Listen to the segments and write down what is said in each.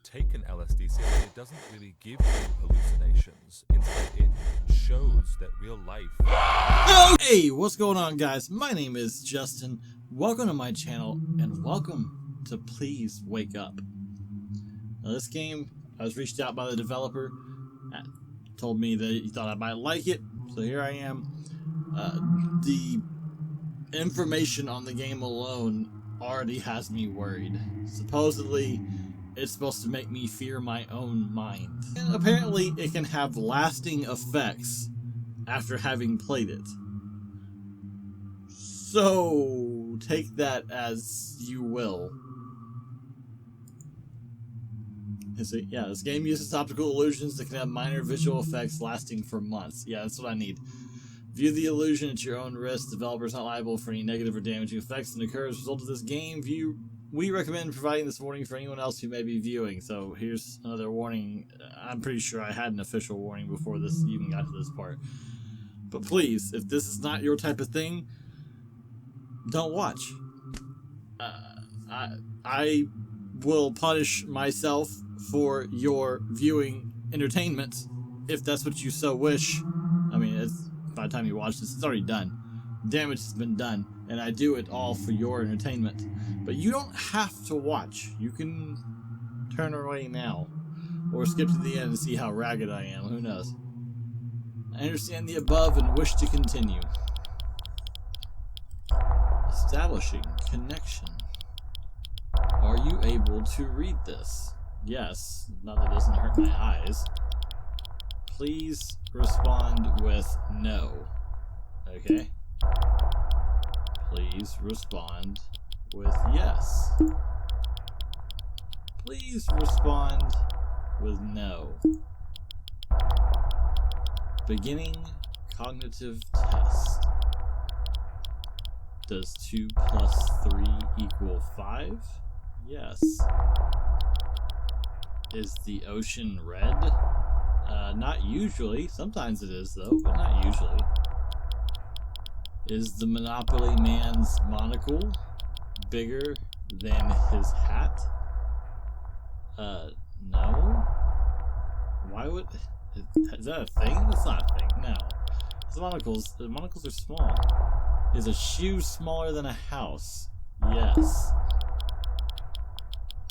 taken LSD, see, it doesn't really give you hallucinations. Instead, it shows that real life. Hey, what's going on, guys? My name is Justin. Welcome to my channel, and welcome to Please Wake Up. Now, this game, I was reached out by the developer, told me that he thought I might like it, so here I am. The information on the game alone already has me worried. Supposedly, it's supposed to make me fear my own mind. And apparently, it can have lasting effects after having played it. So, take that as you will. Yeah, this game uses optical illusions that can have minor visual effects lasting for months. Yeah, that's what I need. View the illusion at your own risk. Developers not liable for any negative or damaging effects that occur as a result of this game. We recommend providing this warning for anyone else who may be viewing. So here's another warning. I'm pretty sure I had an official warning before this even got to this part. But please, if this is not your type of thing, don't watch. I will punish myself for your viewing entertainment if that's what you so wish. I mean, by the time you watch this, it's already done. Damage has been done, and I do it all for your entertainment. But you don't have to watch. You can turn away now, or skip to the end and see how ragged I am. Who knows? I understand the above and wish to continue. Establishing connection. Are you able to read this? Yes, not that it doesn't hurt my eyes. Please respond with no. Okay. Please respond with yes. Please respond with no. Beginning cognitive test. Does 2 plus 3 equal 5? Yes. Is the ocean red? Not usually. Sometimes it is, though, but not usually. Is the Monopoly man's monocle bigger than his hat? No. Why would... Is that a thing? That's not a thing. No. The monocles are small. Is a shoe smaller than a house? Yes.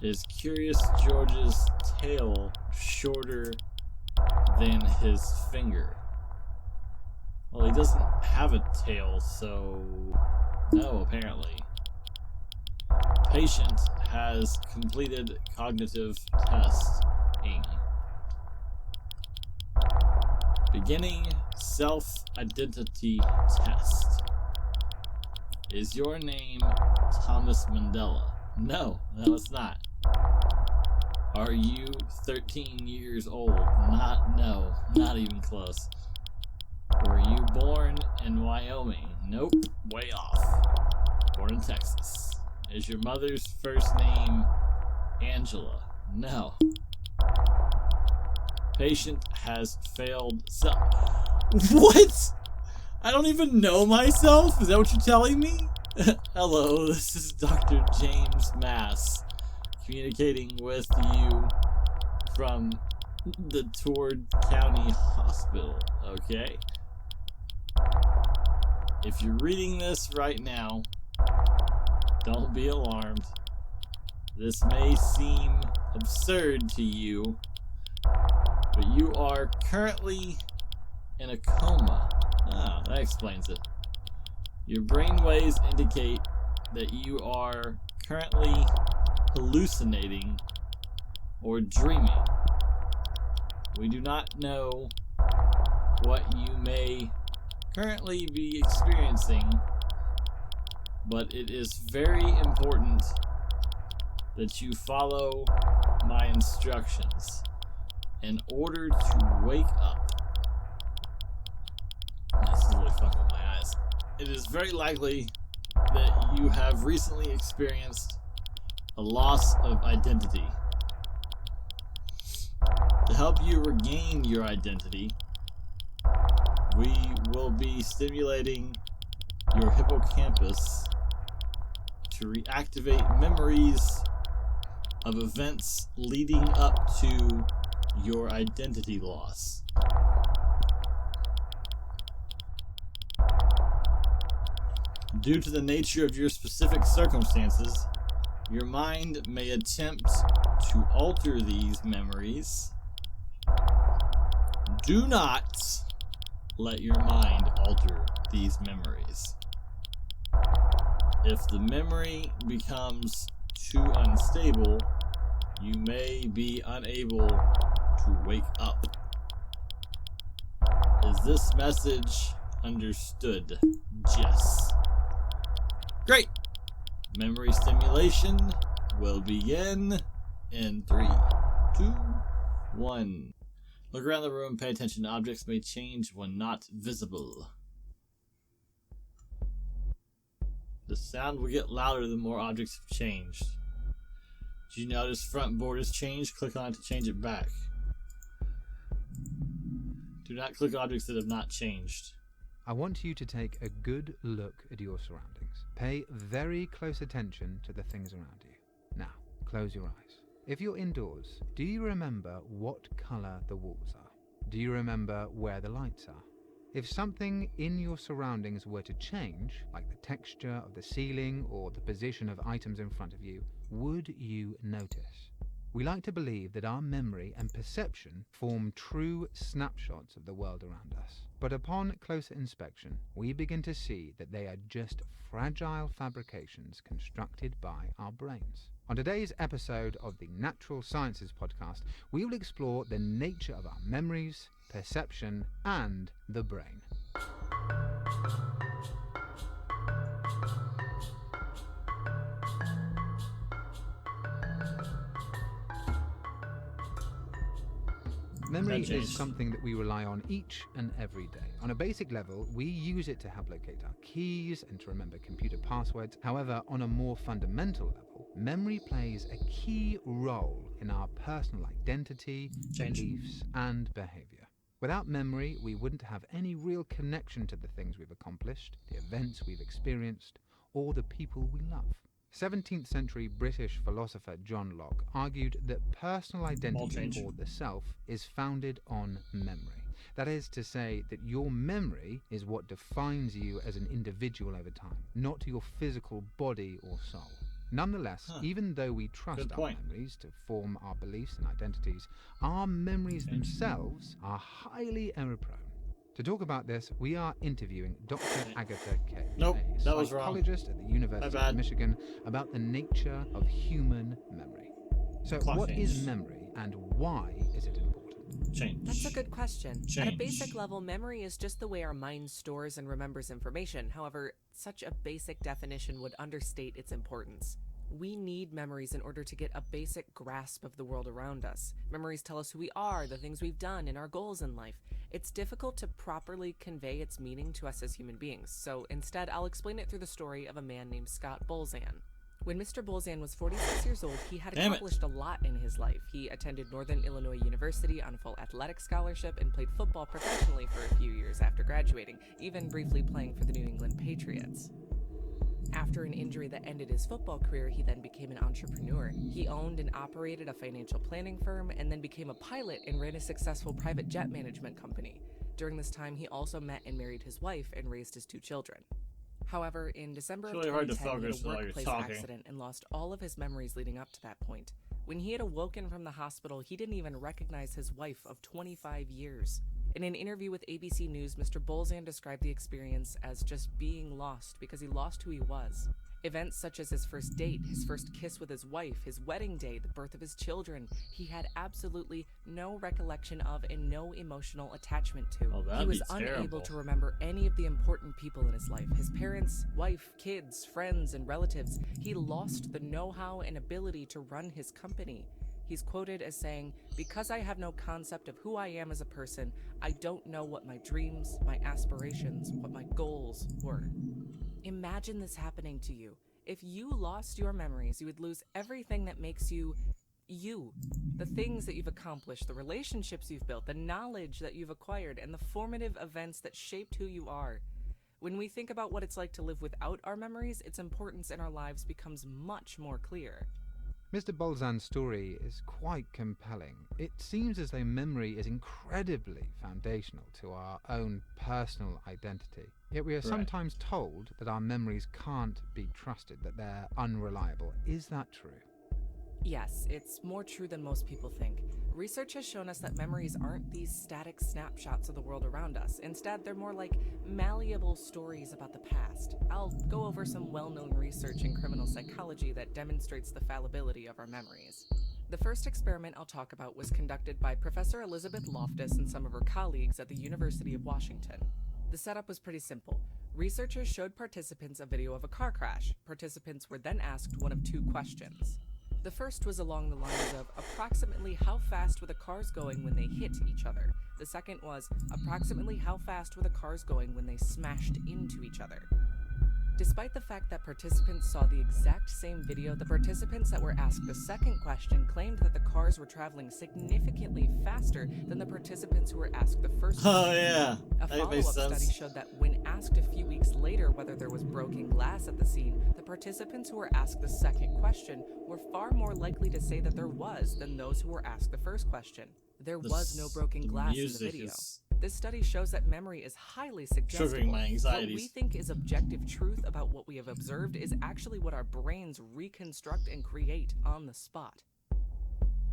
Is Curious George's tail shorter than his finger? Well, he doesn't have a tail, so no, apparently. Patient has completed cognitive testing. Beginning self-identity test. Is your name Thomas Mandela? No, it's not. Are you 13 years old? No, not even close. Were you born in Wyoming? Nope, way off. Born in Texas. Is your mother's first name Angela? No. Patient has failed What? I don't even know myself? Is that what you're telling me? Hello, this is Dr. James Mass, communicating with you from the Tourde County Hospital, okay? If you're reading this right now, don't be alarmed. This may seem absurd to you, but you are currently in a coma. Ah, that explains it. Your brain waves indicate that you are currently hallucinating or dreaming. We do not know what you may currently be experiencing, but it is very important that you follow my instructions in order to wake up. This is really fucking with my eyes. It is very likely that you have recently experienced a loss of identity. To help you regain your identity, we will be stimulating your hippocampus to reactivate memories of events leading up to your identity loss. Due to the nature of your specific circumstances, your mind may attempt to alter these memories. Do not let your mind alter these memories. If the memory becomes too unstable, you may be unable to wake up. Is this message understood? Yes. Great! Memory stimulation will begin in 3, 2, 1. Look around the room, pay attention. Objects may change when not visible. The sound will get louder the more objects have changed. Did you notice front board has changed? Click on it to change it back. Do not click objects that have not changed. I want you to take a good look at your surroundings. Pay very close attention to the things around you. Now, close your eyes. If you're indoors, do you remember what colour the walls are? Do you remember where the lights are? If something in your surroundings were to change, like the texture of the ceiling or the position of items in front of you, would you notice? We like to believe that our memory and perception form true snapshots of the world around us. But upon closer inspection, we begin to see that they are just fragile fabrications constructed by our brains. On today's episode of the Natural Sciences podcast, we will explore the nature of our memories, perception, and the brain. Memory is something that we rely on each and every day. On a basic level, we use it to help locate our keys and to remember computer passwords. However, on a more fundamental level, memory plays a key role in our personal identity, beliefs, and behavior. Without memory, we wouldn't have any real connection to the things we've accomplished, the events we've experienced, or the people we love. 17th century British philosopher John Locke argued that personal identity, or the self, is founded on memory. That is to say that your memory is what defines you as an individual over time, not your physical body or soul. Nonetheless, even though we trust our memories to form our beliefs and identities, our memories themselves are highly error-prone. To talk about this, we are interviewing Dr. Agatha Cage, a psychologist at the University of Michigan, about the nature of human memory. So what is memory and why is it important? That's a good question. At a basic level, memory is just the way our mind stores and remembers information. However, such a basic definition would understate its importance. We need memories in order to get a basic grasp of the world around us. Memories tell us who we are, the things we've done, and our goals in life. It's difficult to properly convey its meaning to us as human beings, so instead I'll explain it through the story of a man named Scott Bolzan. When Mr. Bolzan was 46 years old, he had accomplished a lot in his life. He attended Northern Illinois University on a full athletic scholarship and played football professionally for a few years after graduating, even briefly playing for the New England Patriots. After an injury that ended his football career, he then became an entrepreneur. He owned and operated a financial planning firm and then became a pilot and ran a successful private jet management company. During this time, he also met and married his wife and raised his 2 children. However, in December of 2010, he had a workplace accident and lost all of his memories leading up to that point. When he had awoken from the hospital, he didn't even recognize his wife of 25 years. In an interview with ABC News, Mr. Bolzan described the experience as just being lost because he lost who he was. Events such as his first date, his first kiss with his wife, his wedding day, the birth of his children, he had absolutely no recollection of and no emotional attachment to. He was unable to remember any of the important people in his life. His parents, wife, kids, friends, and relatives. He lost the know-how and ability to run his company. He's quoted as saying, "Because I have no concept of who I am as a person, I don't know what my dreams, my aspirations, what my goals were." Imagine this happening to you. If you lost your memories, you would lose everything that makes you, you. The things that you've accomplished, the relationships you've built, the knowledge that you've acquired, and the formative events that shaped who you are. When we think about what it's like to live without our memories, its importance in our lives becomes much more clear. Mr. Bolzan's story is quite compelling. It seems as though memory is incredibly foundational to our own personal identity. Yet we are sometimes told that our memories can't be trusted, that they're unreliable. Is that true? Yes, it's more true than most people think. Research has shown us that memories aren't these static snapshots of the world around us. Instead, they're more like malleable stories about the past. I'll go over some well-known research in criminal psychology that demonstrates the fallibility of our memories. The first experiment I'll talk about was conducted by Professor Elizabeth Loftus and some of her colleagues at the University of Washington. The setup was pretty simple. Researchers showed participants a video of a car crash. Participants were then asked one of two questions. The first was along the lines of approximately how fast were the cars going when they hit each other. The second was approximately how fast were the cars going when they smashed into each other. Despite the fact that participants saw the exact same video, the participants that were asked the second question claimed that the cars were traveling significantly faster than the participants who were asked the first question. Oh, yeah. A follow-up study showed that when asked a few weeks later whether there was broken glass at the scene, the participants who were asked the second question were far more likely to say that there was than those who were asked the first question. There was no broken glass in the video. This study shows that memory is highly suggestible. My anxieties. What we think is objective truth about what we have observed is actually what our brains reconstruct and create on the spot.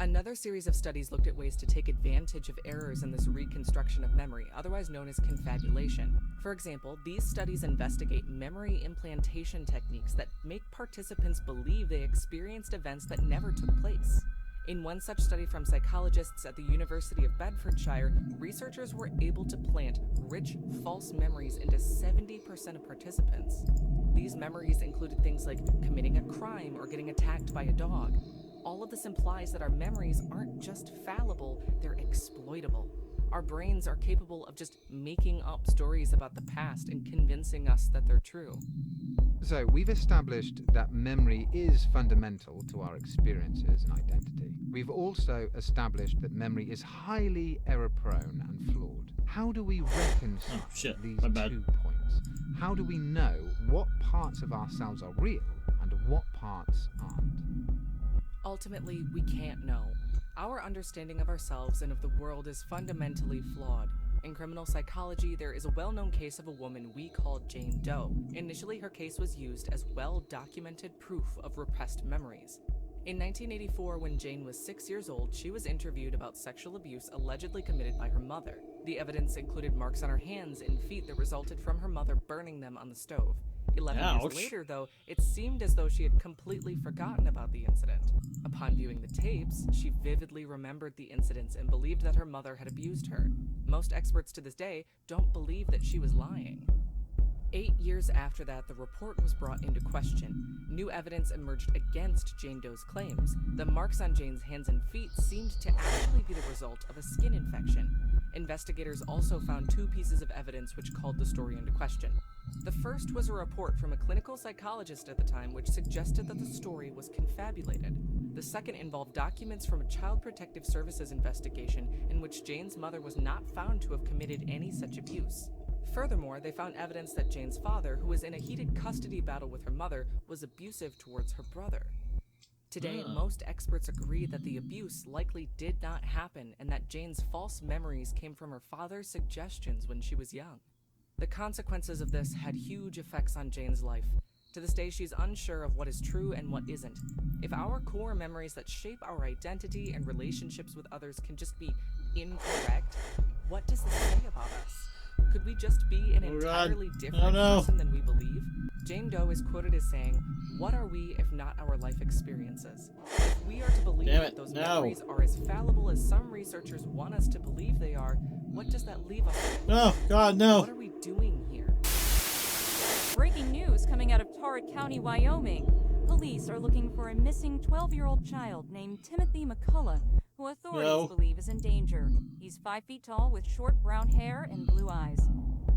Another series of studies looked at ways to take advantage of errors in this reconstruction of memory, otherwise known as confabulation. For example, these studies investigate memory implantation techniques that make participants believe they experienced events that never took place. In one such study from psychologists at the University of Bedfordshire, researchers were able to plant rich, false memories into 70% of participants. These memories included things like committing a crime or getting attacked by a dog. All of this implies that our memories aren't just fallible, they're exploitable. Our brains are capable of just making up stories about the past and convincing us that they're true. So, we've established that memory is fundamental to our experiences and identity. We've also established that memory is highly error-prone and flawed. How do we reconcile these 2 points? How do we know what parts of ourselves are real and what parts aren't? Ultimately, we can't know. Our understanding of ourselves and of the world is fundamentally flawed. In criminal psychology, there is a well-known case of a woman we call Jane Doe. Initially, her case was used as well-documented proof of repressed memories. In 1984, when Jane was 6 years old, she was interviewed about sexual abuse allegedly committed by her mother. The evidence included marks on her hands and feet that resulted from her mother burning them on the stove. 11 years later, though, it seemed as though she had completely forgotten about the incident. Upon viewing the tapes, she vividly remembered the incidents and believed that her mother had abused her. Most experts to this day don't believe that she was lying. 8 years after that, the report was brought into question. New evidence emerged against Jane Doe's claims. The marks on Jane's hands and feet seemed to actually be the result of a skin infection. Investigators also found 2 pieces of evidence which called the story into question. The first was a report from a clinical psychologist at the time which suggested that the story was confabulated. The second involved documents from a Child Protective Services investigation in which Jane's mother was not found to have committed any such abuse. Furthermore, they found evidence that Jane's father, who was in a heated custody battle with her mother, was abusive towards her brother. Today, most experts agree that the abuse likely did not happen and that Jane's false memories came from her father's suggestions when she was young. The consequences of this had huge effects on Jane's life. To this day, she's unsure of what is true and what isn't. If our core memories that shape our identity and relationships with others can just be incorrect, what does this say about us? Could we just be an entirely different person than we believe? Jane Doe is quoted as saying, "What are we if not our life experiences?" If we are to believe that those memories are as fallible as some researchers want us to believe they are, what does that leave us with? Oh, God, no. What are we doing here? Breaking news coming out of Torrid County, Wyoming. Police are looking for a missing 12-year-old child named Timothy McCullough, who authorities believe is in danger. He's 5 feet tall with short brown hair and blue eyes.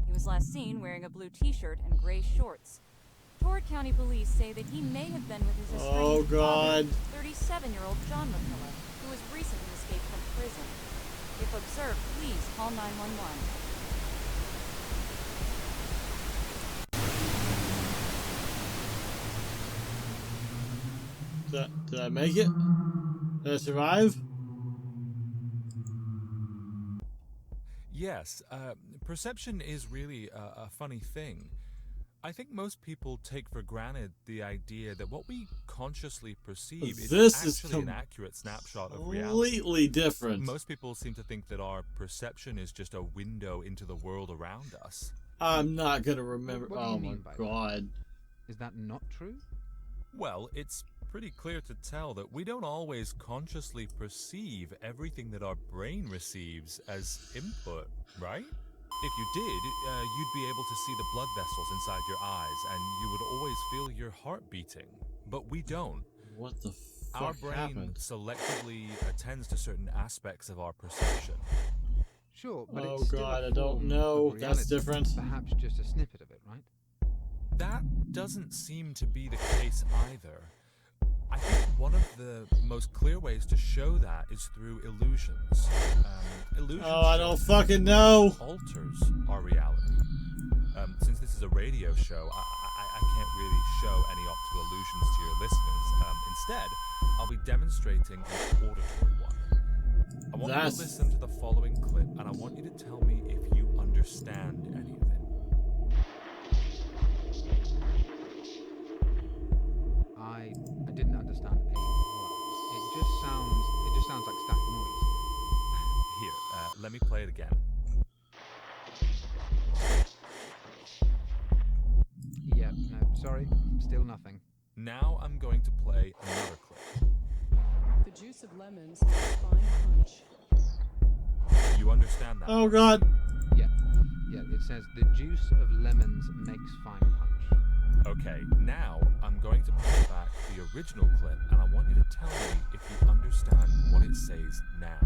He was last seen wearing a blue t-shirt and gray shorts. Torrid County police say that he may have been with his estranged father, 37-year-old John McCullough, who has recently escaped from prison. If observed, please call 911. Did I make it? Did I survive? Yes, perception is really a funny thing. I think most people take for granted the idea that what we consciously perceive is actually an accurate snapshot of reality. Completely different. Most people seem to think that our perception is just a window into the world around us. I'm not gonna remember. What do you mean by God. That? Is that not true? Well, it's pretty clear to tell that we don't always consciously perceive everything that our brain receives as input, right? If you did, you'd be able to see the blood vessels inside your eyes, and you would always feel your heart beating. But we don't. What the fuck Our brain happened? selectively attends to certain aspects of our perception. Sure, but Oh it's still God, a I don't form know. of That's reality, different. Perhaps just a snippet of it, right? That doesn't seem to be the case either. I think one of the most clear ways to show that is through illusions. Illusions Oh, I don't fucking know. alters our reality. Since this is a radio show, I can't really show any optical illusions to your listeners. Instead, I'll be demonstrating an auditory one. I want you to listen to the following clip, and I want you to tell me if you understand any of it. I didn't understand a word. It just sounds like static noise. Here, let me play it again. Yeah, no, sorry, still nothing. Now I'm going to play another clip. The juice of lemons makes fine punch. You understand that? Oh God. Yeah, it says the juice of lemons makes fine punch. Okay, now I'm going to play back the original clip, and I want you to tell me if you understand what it says now.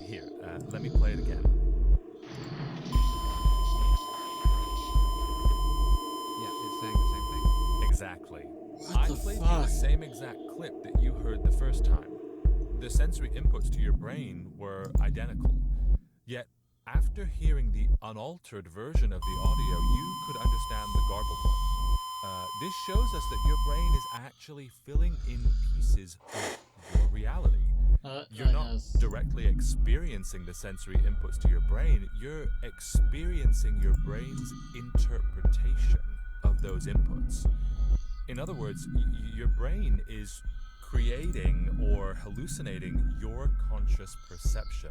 Here, let me play it again. Yeah, it's saying the same thing. Exactly. What I the played you fuck? the same exact clip that you heard the first time. The sensory inputs to your brain were identical. Yet, after hearing the unaltered version of the audio, you could understand the garbled one. This shows us that your brain is actually filling in pieces of your reality. You're not directly experiencing the sensory inputs to your brain, you're experiencing your brain's interpretation of those inputs. In other words, your brain is creating or hallucinating your conscious perception.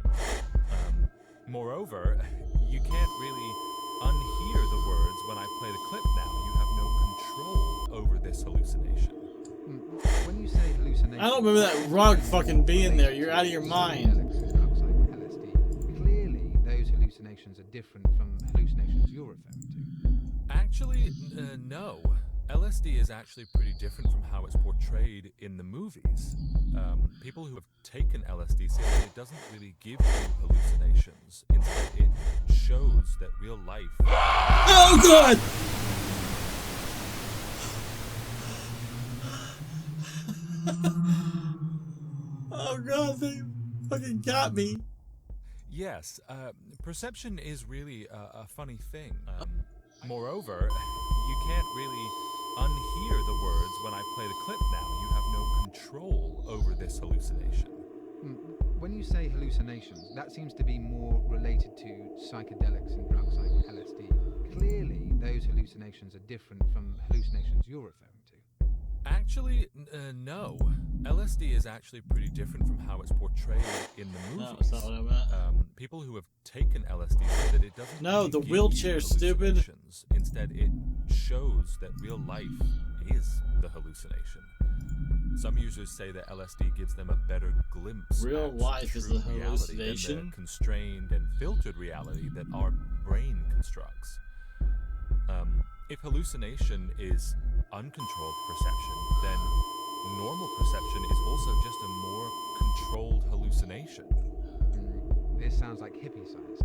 Moreover, you can't really unhear the words when I play the clip now. You have no control over this hallucination. When you say hallucination, I don't remember that rug fucking being there. You're out of your mind. Drugs like LSD. Clearly, those hallucinations are different from hallucinations you're referring to. Actually, no. LSD is actually pretty different from how it's portrayed in the movies. People who have taken LSD say that it doesn't really give you hallucinations. Instead, it shows that real life... Oh God! Oh God, they fucking got me. Yes, perception is really a funny thing. Moreover, you can't really unhear the words when I play the clip now. You have no control over this hallucination. When you say hallucinations, that seems to be more related to psychedelics and drugs like LSD. Clearly, those hallucinations are different from hallucinations you're referring to. Actually, no. LSD is actually pretty different from how it's portrayed in the movies. No, that's not what I meant. People who have taken LSD say that it doesn't No, really the give wheelchair's you stupid. hallucinations. Instead, it shows that real life is the hallucination. Some users say that LSD gives them a better glimpse Real at life is true the reality hallucination? than the constrained and filtered reality that our brain constructs. If hallucination is uncontrolled perception, then normal perception is also just a more controlled hallucination. This sounds like hippie-sized.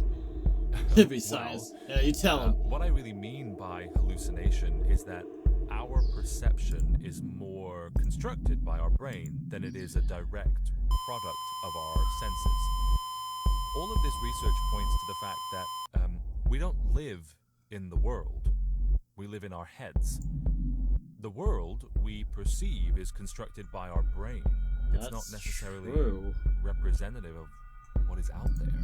Hippie science. Yeah, you tell him. What I really mean by hallucination is that our perception is more constructed by our brain than it is a direct product of our senses. All of this research points to the fact that we don't live in the world. We live in our heads. The world we perceive is constructed by our brain. It's not necessarily representative of what is out there.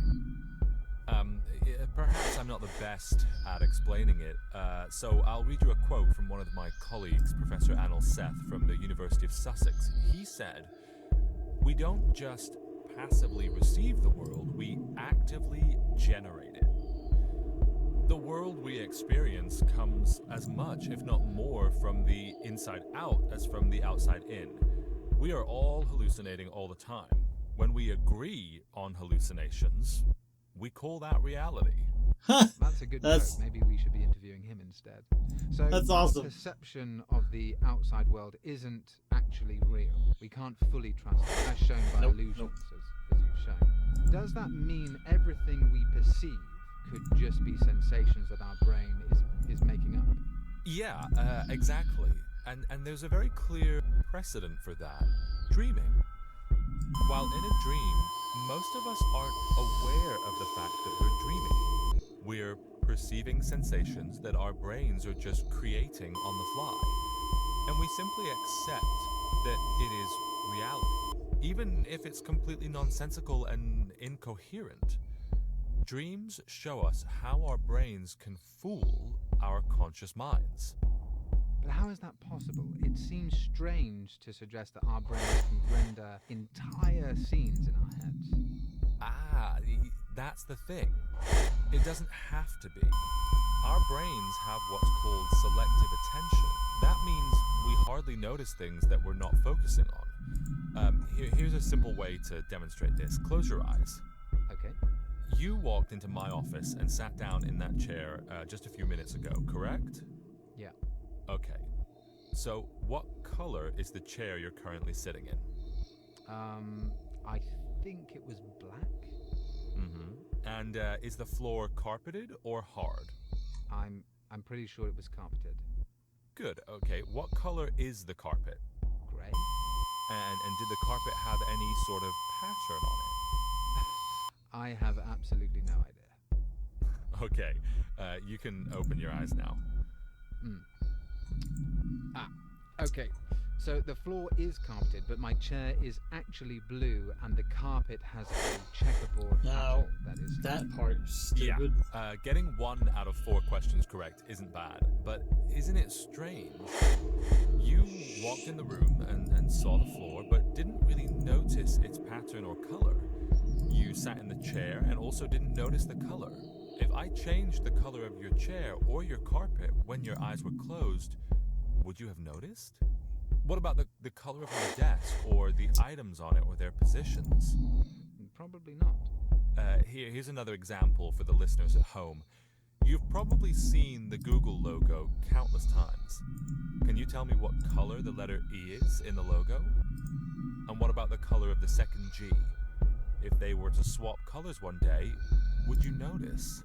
Perhaps I'm not the best at explaining it, so I'll read you a quote from one of my colleagues, Professor Anil Seth from the University of Sussex. He said, "We don't just passively receive the world, we actively generate it. The world we experience comes as much, if not more, from the inside out as from the outside in. We are all hallucinating all the time. When we agree on hallucinations, we call that reality." That's a good joke. Maybe we should be interviewing him instead. So that's awesome. The perception of the outside world isn't actually real. We can't fully trust it, as shown by illusions, as you've shown. Does that mean everything we perceive could just be sensations that our brain is making up? Yeah, exactly. And there's a very clear precedent for that. Dreaming. While in a dream, most of us aren't aware of the fact that we're dreaming. We're perceiving sensations that our brains are just creating on the fly. And we simply accept that it is reality, even if it's completely nonsensical and incoherent. Dreams show us how our brains can fool our conscious minds. But how is that possible? It seems strange to suggest that our brains can render entire scenes in our heads. That's the thing. It doesn't have to be. Our brains have what's called selective attention. That means we hardly notice things that we're not focusing on. Here's a simple way to demonstrate this. Close your eyes. Okay. You walked into my office and sat down in that chair just a few minutes ago, correct? Yeah. Okay. So, what color is the chair you're currently sitting in? I think it was black. Mm-hmm. And is the floor carpeted or hard? I'm pretty sure it was carpeted. Good. Okay. What color is the carpet? Grey. And did the carpet have any sort of pattern on it? I have absolutely no idea. Okay. You can open your eyes now. Okay. So the floor is carpeted, but my chair is actually blue, and the carpet has a checkerboard pattern that is... That part's stupid. Yeah. Getting 1 out of 4 questions correct isn't bad, but isn't it strange? You walked in the room and saw the floor, but didn't really notice its pattern or color. You sat in the chair and also didn't notice the color. If I changed the color of your chair or your carpet when your eyes were closed, would you have noticed? What about the color of your desk or the items on it or their positions? Probably not. Here's another example for the listeners at home. You've probably seen the Google logo countless times. Can you tell me what color the letter E is in the logo? And what about the color of the second G? If they were to swap colors one day, would you notice?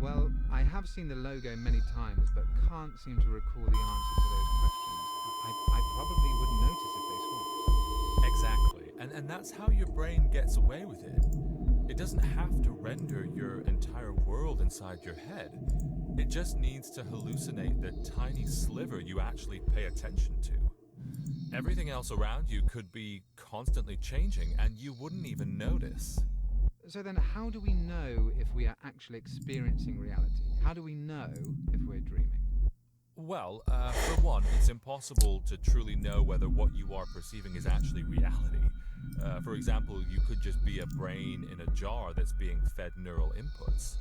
Well, I have seen the logo many times, but can't seem to recall the answer to those questions. I probably wouldn't notice if they swapped. Exactly. And that's how your brain gets away with it. It doesn't have to render your entire world inside your head. It just needs to hallucinate the tiny sliver you actually pay attention to. Everything else around you could be constantly changing, and you wouldn't even notice. So then, how do we know if we are actually experiencing reality? How do we know if we're dreaming? Well, for one, it's impossible to truly know whether what you are perceiving is actually reality. For example, you could just be a brain in a jar that's being fed neural inputs.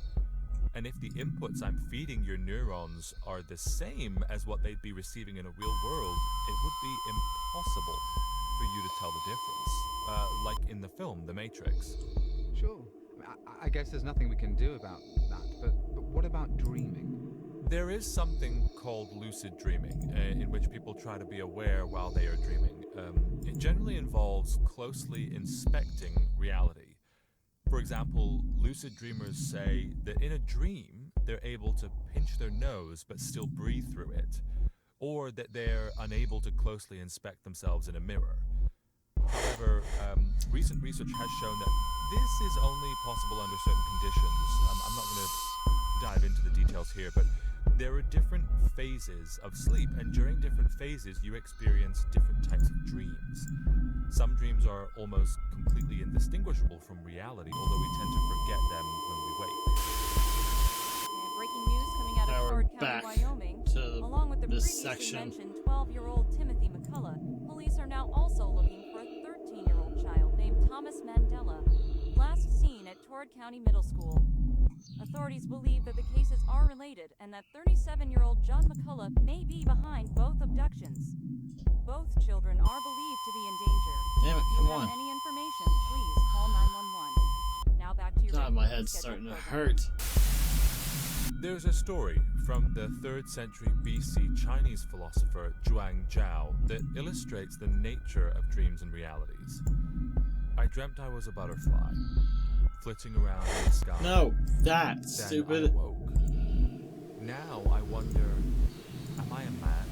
And if the inputs I'm feeding your neurons are the same as what they'd be receiving in a real world, it would be impossible for you to tell the difference. Like in the film, The Matrix. Sure. I guess there's nothing we can do about that, but what about dreaming? There is something called lucid dreaming, in which people try to be aware while they are dreaming. It generally involves closely inspecting reality. For example, lucid dreamers say that in a dream, they're able to pinch their nose but still breathe through it, or that they're unable to closely inspect themselves in a mirror. However, recent research has shown that this is only possible under certain conditions. I'm not going to dive into the details here, but There are different phases of sleep, and during different phases you experience different types of dreams. Some dreams are almost completely indistinguishable from reality, although we tend to forget them when we wake. And breaking news coming out of Howard County, Wyoming. Along with the previously mentioned 12-year-old Timothy McCullough, police are now also looking for a 13-year-old child named Thomas Mandela, last seen at Torrid County Middle School. Authorities believe that the cases are related and that 37-year-old John McCullough may be behind both abductions. Both children are believed to be in danger. Damn it, if come you on. have any information, please call 911. Now back to your God, my regularly head's scheduled starting to program. hurt. There's a story from the 3rd century BC Chinese philosopher Zhuang Zhao that illustrates the nature of dreams and realities. I dreamt I was a butterfly, flitting around in the sky. No, that Then stupid. I woke. Now I wonder, am I a man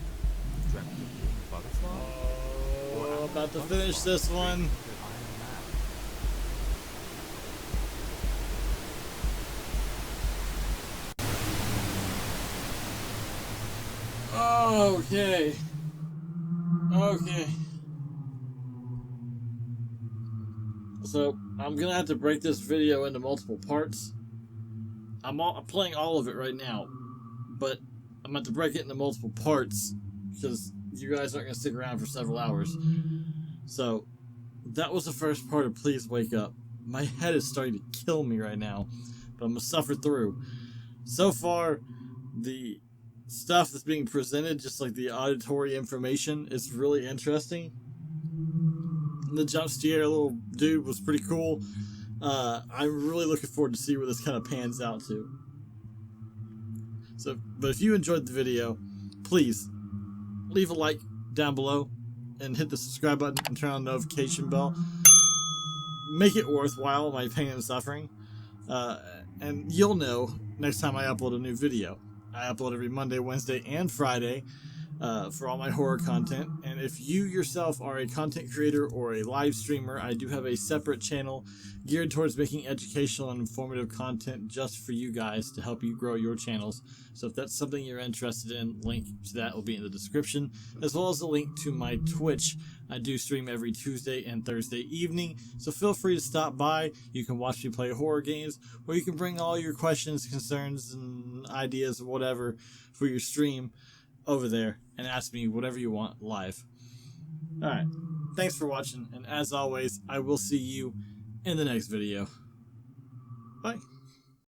dreamt of being a butterfly? Or am Oh, I about a to finish butterfly this one. dreaming that I am a man? Okay. Okay. So, I'm gonna have to break this video into multiple parts. I'm playing all of it right now, but I'm gonna have to break it into multiple parts because you guys aren't gonna stick around for several hours. So, that was the first part of Please Wake Up. My head is starting to kill me right now, but I'm gonna suffer through. So far, the stuff that's being presented, just like the auditory information, is really interesting. The jump scare little dude was pretty cool. I'm really looking forward to see where this kind of pans out to. So, but if you enjoyed the video, please leave a like down below and hit the subscribe button and turn on the notification bell. Make it worthwhile, my pain and suffering. And you'll know next time I upload a new video. I upload every Monday, Wednesday, and Friday for all my horror content. And if you yourself are a content creator or a live streamer, I do have a separate channel geared towards making educational and informative content just for you guys to help you grow your channels. So if that's something you're interested in, link to that will be in the description, as well as a link to my Twitch. I do stream every Tuesday and Thursday evening, so feel free to stop by. You can watch me play horror games, or you can bring all your questions, concerns, and ideas, or whatever for your stream over there and ask me whatever you want live. Alright, thanks for watching, and as always, I will see you in the next video. Bye.